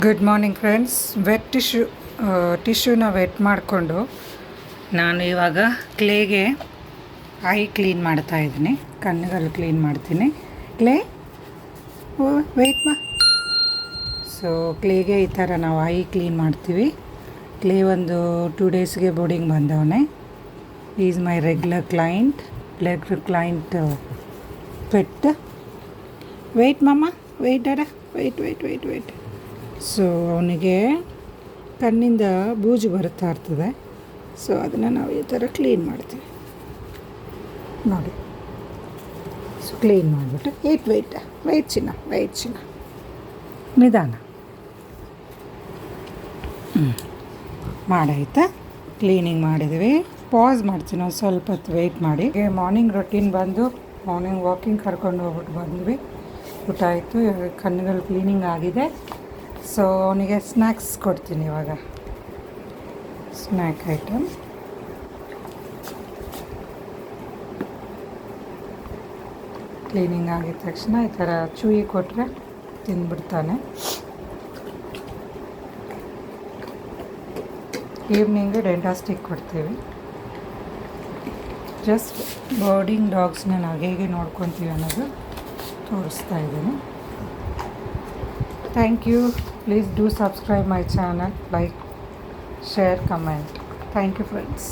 Good morning friends. ಟಿಶ್ಯೂನ wet ಮಾಡಿಕೊಂಡು ನಾನು ಇವಾಗ ಕ್ಲೇಗೆ ಐ ಕ್ಲೀನ್ ಮಾಡ್ತಾಯಿದ್ದೀನಿ. ಕಣ್ಣುಗಳು ಕ್ಲೀನ್ ಮಾಡ್ತೀನಿ. ಕ್ಲೇ ವೆಯ್ಟ್ ಸೊ ಕ್ಲೇಗೆ ಈ ಥರ ನಾವು ಐ ಕ್ಲೀನ್ ಮಾಡ್ತೀವಿ. ಕ್ಲೇ ಒಂದು 2 ಡೇಸ್ಗೆ ಬೋರ್ಡಿಂಗ್ ಬಂದವನೇ. Is my regular client pet. Wait ಮಮ್ಮ, ವೆಯ್ಟ್ ಅಡ, ವೆಯ್ಟ್. ಸೊ ಅವನಿಗೆ ಕಣ್ಣಿಂದ ಬೂಜು ಬರ್ತಾ ಇರ್ತದೆ. ಸೊ ಅದನ್ನು ನಾವು ಈ ಥರ ಕ್ಲೀನ್ ಮಾಡ್ತೀವಿ ನೋಡಿ. ಸೊ ಕ್ಲೀನ್ ಮಾಡಿಬಿಟ್ಟು ವೆಯ್ಟ್ ಚಿನ್ನ ನಿಧಾನ ಮಾಡಾಯ್ತಾ. ಕ್ಲೀನಿಂಗ್ ಮಾಡಿದ್ವಿ. ಪಾಸ್ ಮಾಡ್ತೀನಿ ಒಂದು ಸ್ವಲ್ಪ ಹೊತ್ತು ವೆಯ್ಟ್ ಮಾಡಿ. ಮಾರ್ನಿಂಗ್ ರೊಟೀನ್ ಬಂದು ಮಾರ್ನಿಂಗ್ ವಾಕಿಂಗ್ ಕರ್ಕೊಂಡು ಹೋಗ್ಬಿಟ್ಟು ಬಂದ್ವಿ. ಊಟ ಆಯಿತು. ಇವಾಗ ಕಣ್ಣುಗಳು ಕ್ಲೀನಿಂಗ್ ಆಗಿದೆ. ಸೊ ಅವನಿಗೆ ಸ್ನ್ಯಾಕ್ಸ್ ಕೊಡ್ತೀನಿ ಇವಾಗ. ಸ್ನ್ಯಾಕ್ ಐಟಮ್ ಕ್ಲೀನಿಂಗ್ ಆಗಿದ ತಕ್ಷಣ ಈ ಥರ ಚೂಯಿ ಕೊಟ್ಟರೆ ತಿಂದ್ಬಿಡ್ತಾನೆ. ಈವ್ನಿಂಗು ಡೆಂಟಾಸ್ಟಿಕ್ ಕೊಡ್ತೀವಿ. ಜಸ್ಟ್ ಬೋರ್ಡಿಂಗ್ ಡಾಗ್ಸ್ನ ನಾವು ಹೇಗೆ ನೋಡ್ಕೊತೀವಿ ಅನ್ನೋದು ತೋರಿಸ್ತಾ ಇದ್ದೀನಿ. Thank you. Please do subscribe my channel, like, share, comment. Thank you friends.